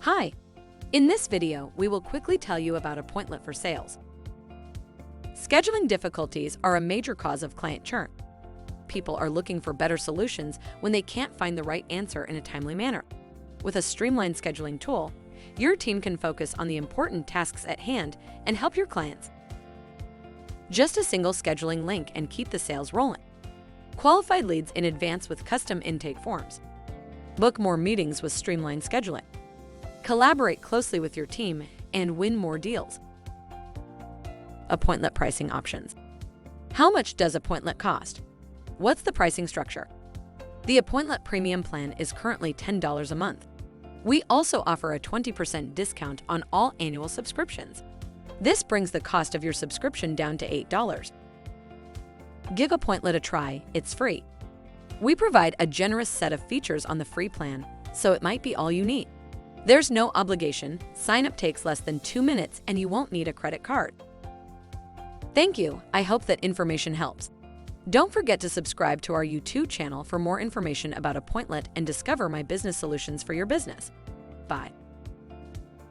Hi! In this video, we will quickly tell you about Appointlet for sales. Scheduling difficulties are a major cause of client churn. People are looking for better solutions when they can't find the right answer in a timely manner. With a streamlined scheduling tool, your team can focus on the important tasks at hand and help your clients. Just a single scheduling link and keep the sales rolling. Qualified leads in advance with custom intake forms. Book more meetings with streamlined scheduling. Collaborate closely with your team and win more deals. Appointlet pricing options. How much does Appointlet cost? What's the pricing structure? The Appointlet Premium plan is currently $10 a month. We also offer a 20% discount on all annual subscriptions. This brings the cost of your subscription down to $8. Give Appointlet a try, it's free. We provide a generous set of features on the free plan, so it might be all you need. There's no obligation, sign-up takes less than 2 minutes, and you won't need a credit card. Thank you, I hope that information helps. Don't forget to subscribe to our YouTube channel for more information about Appointlet and discover my business solutions for your business. Bye.